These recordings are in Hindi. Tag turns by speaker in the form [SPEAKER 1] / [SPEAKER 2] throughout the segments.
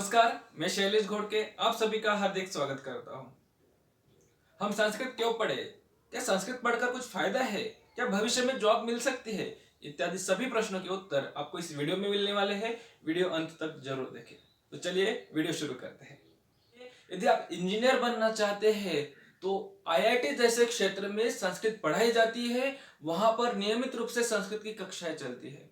[SPEAKER 1] नमस्कार, मैं शैलेश घोड़के आप सभी का हार्दिक स्वागत करता हूँ। हम संस्कृत क्यों पढ़े? क्या संस्कृत पढ़कर कुछ फायदा है? क्या भविष्य में जॉब मिल सकती है? इत्यादि सभी प्रश्नों के उत्तर आपको इस वीडियो में मिलने वाले हैं। वीडियो अंत तक जरूर देखें। तो चलिए वीडियो शुरू करते हैं। यदि आप इंजीनियर बनना चाहते हैं तो आईआईटी जैसे क्षेत्र में संस्कृत पढ़ाई जाती है। वहां पर नियमित रूप से संस्कृत की कक्षाएं चलती है।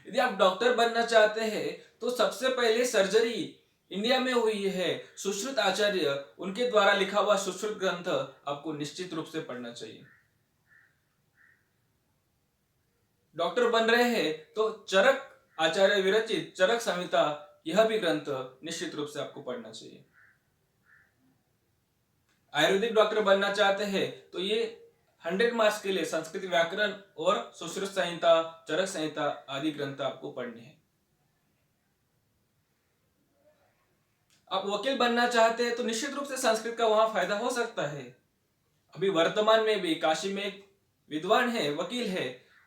[SPEAKER 1] यदि आप डॉक्टर बनना चाहते हैं तो सबसे पहले सर्जरी इंडिया में हुई है। सुश्रुत आचार्य उनके द्वारा लिखा हुआ सुश्रुत ग्रंथ आपको निश्चित रूप से पढ़ना चाहिए। डॉक्टर बन रहे हैं तो चरक आचार्य विरचित चरक संहिता यह भी ग्रंथ निश्चित रूप से आपको पढ़ना चाहिए। आयुर्वेदिक डॉक्टर बनना चाहते हैं तो ये 100 मार्क्स के लिए संस्कृत व्याकरण और सुश्रुत संहिता चरक संहिता आदि ग्रंथ आपको पढ़ने हैं। आप वकील बनना चाहते हैं तो निश्चित रूप से संस्कृत का वहां फायदा हो सकता है। अभी वर्तमान में भी काशी में एक विद्वान है, वकील है,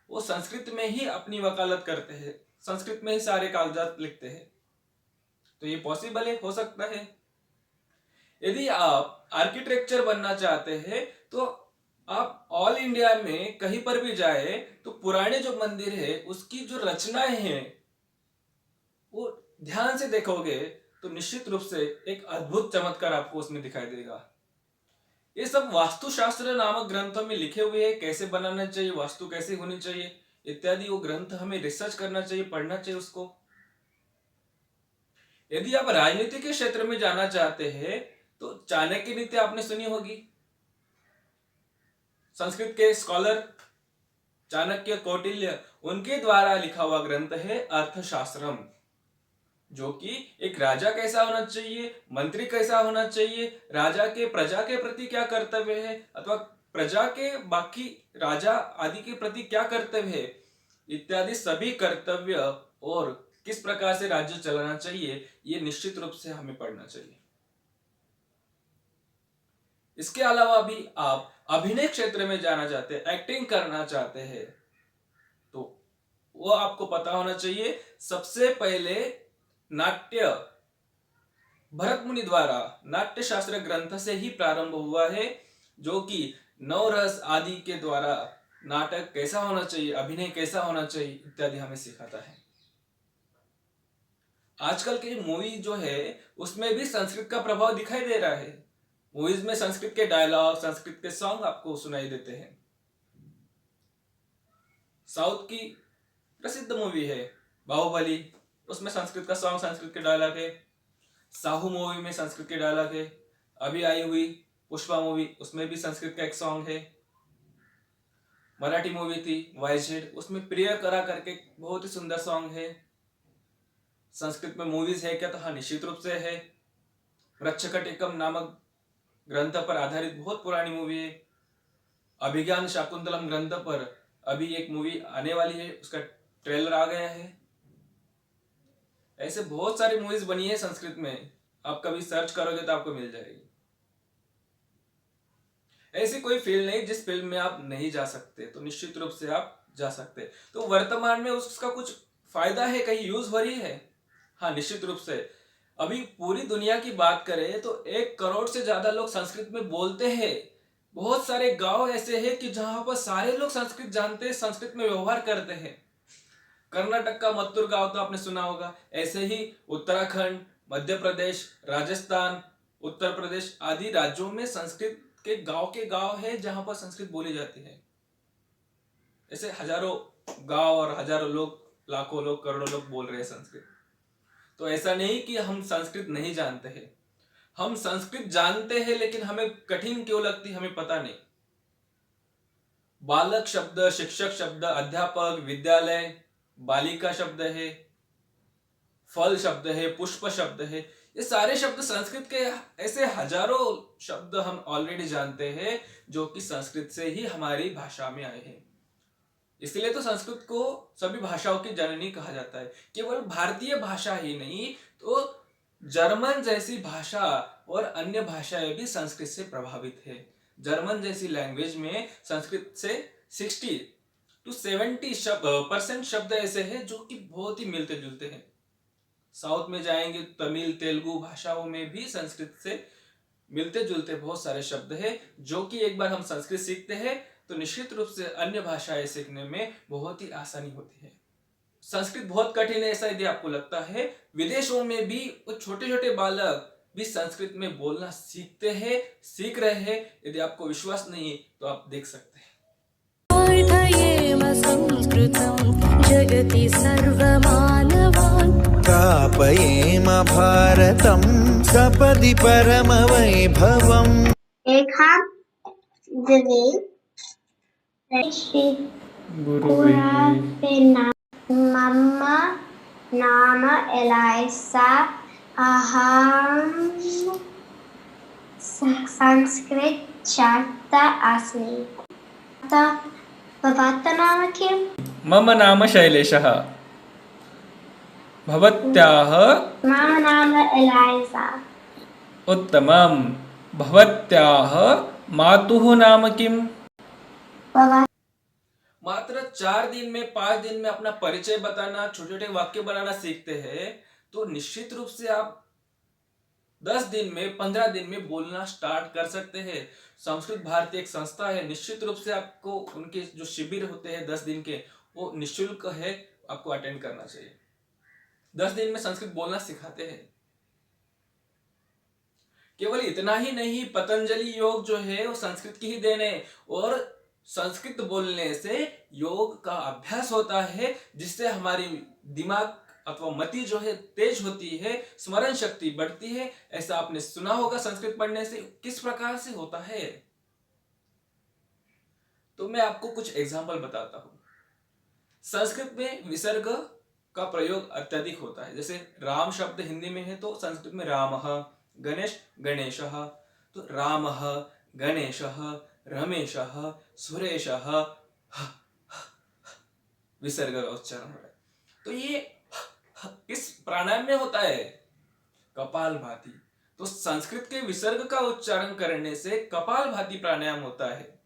[SPEAKER 1] वो संस्कृत में ही अपनी वकालत करते हैं, संस्कृत में ही सारे कागजात लिखते हैं। तो ये पॉसिबल है, हो सकता है। यदि आप आर्किटेक्चर बनना चाहते हैं तो आप ऑल इंडिया में कहीं पर भी जाए तो पुराने जो मंदिर है उसकी जो रचनाएं हैं वो ध्यान से देखोगे तो निश्चित रूप से एक अद्भुत चमत्कार आपको उसमें दिखाई देगा। ये सब वास्तुशास्त्र नामक ग्रंथों में लिखे हुए हैं, कैसे बनाना चाहिए, वास्तु कैसे होनी चाहिए इत्यादि। वो ग्रंथ हमें रिसर्च करना चाहिए, पढ़ना चाहिए उसको। यदि आप राजनीति के क्षेत्र में जाना चाहते हैं तो चाणक्य नीति आपने सुनी होगी। संस्कृत के स्कॉलर चाणक्य कौटिल्य उनके द्वारा लिखा हुआ ग्रंथ है अर्थशास्त्रम, जो कि एक राजा कैसा होना चाहिए, मंत्री कैसा होना चाहिए, राजा के प्रजा के प्रति क्या कर्तव्य है, अथवा प्रजा के बाकी राजा आदि के प्रति क्या कर्तव्य है इत्यादि सभी कर्तव्य और किस प्रकार से राज्य चलाना चाहिए ये निश्चित रूप से हमें पढ़ना चाहिए। इसके अलावा भी आप अभिनय क्षेत्र में जाना चाहते हैं, एक्टिंग करना चाहते हैं तो वो आपको पता होना चाहिए। सबसे पहले नाट्य भरत मुनि द्वारा नाट्य शास्त्र ग्रंथ से ही प्रारंभ हुआ है, जो कि नवरस आदि के द्वारा नाटक कैसा होना चाहिए, अभिनय कैसा होना चाहिए इत्यादि हमें सिखाता है। आजकल की मूवी जो है उसमें भी संस्कृत का प्रभाव दिखाई दे रहा है। मूवीज में संस्कृत के डायलॉग, संस्कृत के सॉन्ग आपको सुनाई देते हैं। साउथ की प्रसिद्ध मूवी है बाहुबली, उसमें संस्कृत का सॉन्ग, संस्कृत के डायलॉग है। साहू मूवी में संस्कृत के डायलॉग है। अभी आई हुई पुष्पा मूवी, उसमें भी संस्कृत का एक सॉन्ग है। मराठी मूवी थी वायजेड, उसमें प्रिय करा करके बहुत ही सुंदर सॉन्ग है। संस्कृत में मूवीज है क्या? तो हाँ, निश्चित रूप से है। मृच्छकटिकम नामक ग्रंथ पर आधारित बहुत पुरानी मूवी है। अभिज्ञान शाकुंतलम ग्रंथ पर अभी एक मूवी आने वाली है, उसका ट्रेलर आ गया है। ऐसे बहुत सारी मूवीज बनी है संस्कृत में, आप कभी सर्च करोगे तो आपको मिल जाएगी। ऐसी कोई फील्ड नहीं जिस फील्ड में आप नहीं जा सकते, तो निश्चित रूप से आप जा सकते। तो वर्तमान में उसका कुछ फायदा है, कहीं यूज हो रही है? हाँ, निश्चित रूप से। अभी पूरी दुनिया की बात करें तो 1 करोड़ से ज्यादा लोग संस्कृत में बोलते हैं। बहुत सारे गांव ऐसे हैं कि जहां पर सारे लोग संस्कृत जानते हैं, संस्कृत में व्यवहार करते हैं। कर्नाटक का मत्तूर गांव तो आपने सुना होगा। ऐसे ही उत्तराखंड, मध्य प्रदेश, राजस्थान, उत्तर प्रदेश आदि राज्यों में संस्कृत के गांव है जहां पर संस्कृत बोली जाती है। ऐसे हजारों गांव और हजारों लोग, लाखों लोग, करोड़ों लोग बोल रहे हैं संस्कृत। तो ऐसा नहीं कि हम संस्कृत नहीं जानते हैं, हम संस्कृत जानते हैं, लेकिन हमें कठिन क्यों लगती हमें पता नहीं। बालक शब्द, शिक्षक शब्द, अध्यापक, विद्यालय, बालिका शब्द है, फल शब्द है, पुष्प शब्द है, ये सारे शब्द संस्कृत के ऐसे हजारों शब्द हम ऑलरेडी जानते हैं जो कि संस्कृत से ही हमारी भाषा में आए हैं। इसलिए तो संस्कृत को सभी भाषाओं की जननी कहा जाता है। केवल भारतीय भाषा ही नहीं तो जर्मन जैसी भाषा और अन्य भाषाएं भी संस्कृत से प्रभावित है। जर्मन जैसी लैंग्वेज में संस्कृत से 60 to 70% शब्द ऐसे हैं जो कि बहुत ही मिलते जुलते हैं। साउथ में जाएंगे तमिल तेलुगु भाषाओं में भी संस्कृत से मिलते जुलते बहुत सारे शब्द हैं, जो कि एक बार हम संस्कृत सीखते हैं तो निश्चित रूप से अन्य भाषाएं सीखने में बहुत ही आसानी होती है। संस्कृत बहुत कठिन है ऐसा यदि आपको लगता है, विदेशों में भी वो छोटे छोटे बालक भी संस्कृत में बोलना सीखते हैं, सीख रहे हैं। यदि आपको विश्वास नहीं है तो आप देख सकते हैं।
[SPEAKER 2] पाठयेम संस्कृतं जगति सर्वमानवान्
[SPEAKER 3] स्थापयेम भारतं सपदि परमवैभवम्।
[SPEAKER 4] एकां द्वे ऋषि मम नाम एलाइसा अहं संस्कृत छात्रा अस्मि। भवतः नाम किम्?
[SPEAKER 1] मम नाम शैलेशः। भवत्याः?
[SPEAKER 4] मम नाम एलाइसा।
[SPEAKER 1] उत्तमम्। भवत्याः मातुः नाम किम्? मात्र 4 दिन में 5 दिन में अपना परिचय बताना, छोटे छोटे वाक्य बनाना सीखते हैं तो निश्चित रूप से आप 10 दिन में 15 दिन में बोलना स्टार्ट कर सकते हैं। संस्कृत भारती एक संस्था है, निश्चित रूप से आपको उनके जो शिविर होते हैं 10 दिन के वो निःशुल्क है, आपको अटेंड करना चाहिए। 10 दिन में संस्कृत बोलना सिखाते हैं। केवल इतना ही नहीं, पतंजलि योग जो है वो संस्कृत की ही देन है और संस्कृत बोलने से योग का अभ्यास होता है, जिससे हमारी दिमाग अथवा मति जो है तेज होती है, स्मरण शक्ति बढ़ती है। ऐसा आपने सुना होगा संस्कृत पढ़ने से किस प्रकार से होता है। तो मैं आपको कुछ एग्जांपल बताता हूं। संस्कृत में विसर्ग का प्रयोग अत्यधिक होता है। जैसे राम शब्द हिंदी में है तो संस्कृत में रामः, गणेश गणेशः, तो रामः, गणेशः, रमेशः, सुरेशः, विसर्ग का उच्चारण हो रहा है। तो ये किस प्राणायाम में होता है? कपालभाति। तो संस्कृत के विसर्ग का उच्चारण करने से कपालभाति प्राणायाम होता है।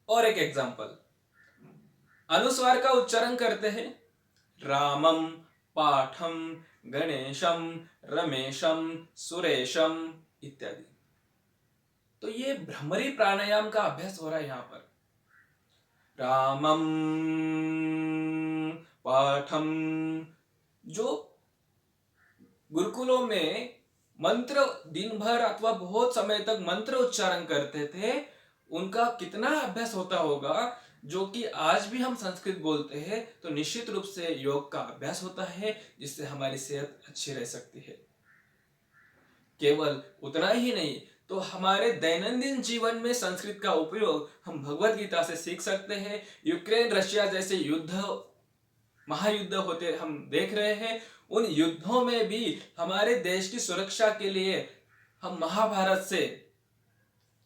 [SPEAKER 1] और एक एग्जांपल, अनुस्वार का उच्चारण करते हैं रामम, पाठम, गणेशम, रमेशम, सुरेशम इत्यादि। तो ये भ्रमरी प्राणायाम का अभ्यास हो रहा है यहां पर। रामम, पाठम। जो गुरुकुलों में मंत्र दिन भर अथवा बहुत समय तक मंत्र उच्चारण करते थे, उनका कितना अभ्यास होता होगा। जो कि आज भी हम संस्कृत बोलते हैं तो निश्चित रूप से योग का अभ्यास होता है, जिससे हमारी सेहत अच्छी रह सकती है। केवल उतना ही नहीं तो हमारे दैनंदिन जीवन में संस्कृत का उपयोग हम भगवत गीता से सीख सकते हैं। यूक्रेन रशिया जैसे युद्ध, महायुद्ध होते हम देख रहे हैं, उन युद्धों में भी हमारे देश की सुरक्षा के लिए हम महाभारत से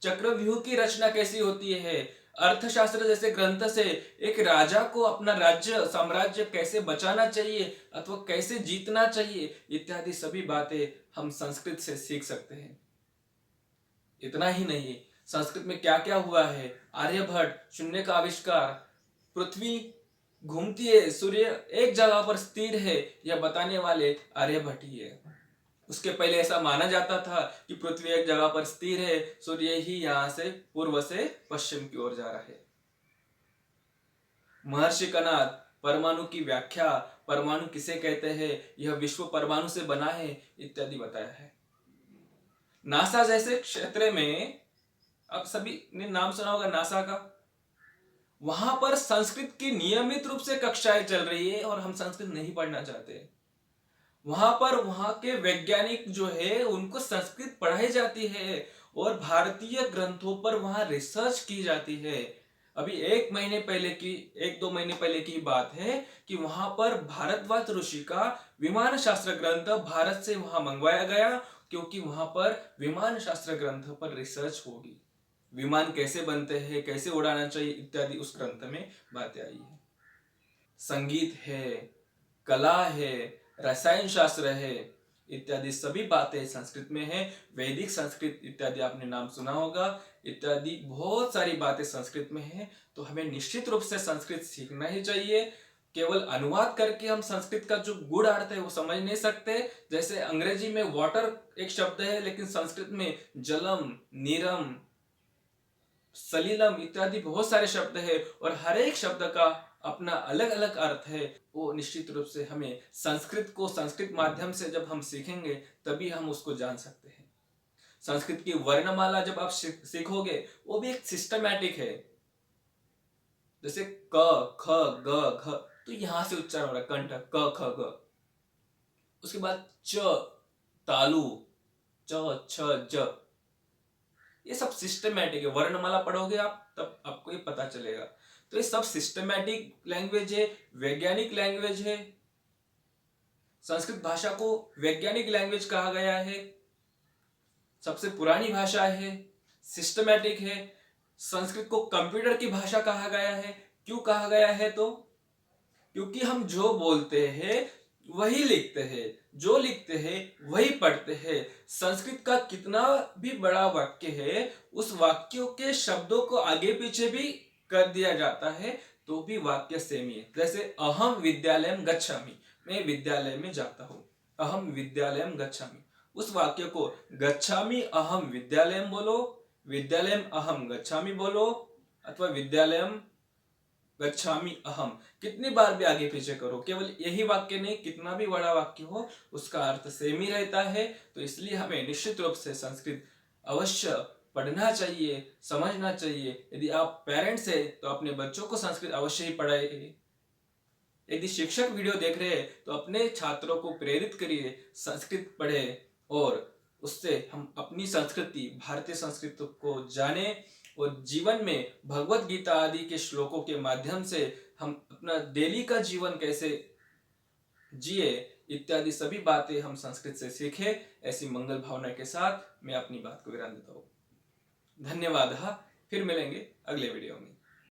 [SPEAKER 1] चक्रव्यूह की रचना कैसी होती है, अर्थशास्त्र जैसे ग्रंथ से एक राजा को अपना राज्य साम्राज्य कैसे बचाना चाहिए अथवा कैसे जीतना चाहिए इत्यादि सभी बातें हम संस्कृत से सीख सकते हैं। इतना ही नहीं, संस्कृत में क्या क्या हुआ है, आर्यभट्ट, शून्य का आविष्कार, पृथ्वी घूमती है, सूर्य एक जगह पर स्थिर है, यह बताने वाले आर्यभट्ट ही है। उसके पहले ऐसा माना जाता था कि पृथ्वी एक जगह पर स्थिर है, सूर्य ही यहां से पूर्व से पश्चिम की ओर जा रहा है। महर्षि कणाद, परमाणु की व्याख्या, परमाणु किसे कहते हैं, यह विश्व परमाणु से बना है इत्यादि बताया है। नासा जैसे क्षेत्र में, आप सभी ने नाम सुना होगा नासा का, वहां पर संस्कृत की नियमित रूप से कक्षाएं चल रही है और हम संस्कृत नहीं पढ़ना चाहते। वहां पर वहां के वैज्ञानिक जो है उनको संस्कृत पढ़ाई जाती है और भारतीय ग्रंथों पर वहां रिसर्च की जाती है। अभी 1-2 महीने पहले की बात है कि वहां पर भारद्वाज ऋषि का विमान शास्त्र ग्रंथ भारत से वहां मंगवाया गया, क्योंकि वहां पर विमान शास्त्र ग्रंथ पर रिसर्च होगी। विमान कैसे बनते हैं, कैसे उड़ाना चाहिए इत्यादि उस ग्रंथ में बातें आई है। संगीत है, कला है, रसायन शास्त्र है इत्यादि सभी बातें संस्कृत में है। वैदिक संस्कृत इत्यादि आपने नाम सुना होगा, इत्यादि बहुत सारी बातें संस्कृत में है। तो हमें निश्चित रूप से संस्कृत सीखना ही चाहिए। केवल अनुवाद करके हम संस्कृत का जो गूढ़ अर्थ है वो समझ नहीं सकते। जैसे अंग्रेजी में वाटर एक शब्द है, लेकिन संस्कृत में जलम, नीरम, सलीलम इत्यादि बहुत सारे शब्द है और हर एक शब्द का अपना अलग अलग अर्थ है। वो निश्चित रूप से हमें संस्कृत को संस्कृत माध्यम से जब हम सीखेंगे तभी हम उसको जान सकते हैं। संस्कृत की वर्णमाला जब आप सीखोगे वो भी एक सिस्टमैटिक है। जैसे क ख ग घ, तो यहां से उच्चारण हो रहा है कंठ, क ख ग। उसके बाद च तालु, च छ ज, ये सब सिस्टमैटिक है। वर्णमाला पढ़ोगे आप तब आपको ये पता चलेगा। तो ये सब सिस्टमैटिक लैंग्वेज है, वैज्ञानिक लैंग्वेज है। संस्कृत भाषा को वैज्ञानिक लैंग्वेज कहा गया है, सबसे पुरानी भाषा है, सिस्टमैटिक है। संस्कृत को कंप्यूटर की भाषा कहा गया है। क्यों कहा गया है? तो क्योंकि हम जो बोलते हैं वही लिखते हैं, जो लिखते हैं वही पढ़ते हैं। संस्कृत का कितना भी बड़ा वाक्य है, उस वाक्यों के शब्दों को आगे पीछे भी कर दिया जाता है तो भी वाक्य सेम ही है। जैसे अहम विद्यालयम गच्छामि, मैं विद्यालय में जाता हूँ, अहम विद्यालयम गच्छामि। उस वाक्य को गच्छामि अहम विद्यालयम बोलो, विद्यालयम अहम गच्छामि बोलो, अथवा विद्यालयम गच्छामि अहम, कितनी बार भी आगे पीछे करो, केवल यही वाक्य नहीं, कितना भी बड़ा वाक्य हो उसका अर्थ सेम ही रहता है। तो इसलिए हमें निश्चित रूप से संस्कृत अवश्य पढ़ना चाहिए, समझना चाहिए। यदि आप पेरेंट्स हैं तो अपने बच्चों को संस्कृत अवश्य ही पढ़ाइए। यदि शिक्षक वीडियो देख रहे हैं तो अपने छात्रों को प्रेरित करिए, संस्कृत पढ़े और उससे हम अपनी संस्कृति, भारतीय संस्कृति को जाने और जीवन में भगवत गीता आदि के श्लोकों के माध्यम से हम अपना डेली का जीवन कैसे जिए इत्यादि सभी बातें हम संस्कृत से सीखे। ऐसी मंगल भावना के साथ मैं अपनी बात को विराम देता हूँ। धन्यवाद। फिर मिलेंगे अगले वीडियो में।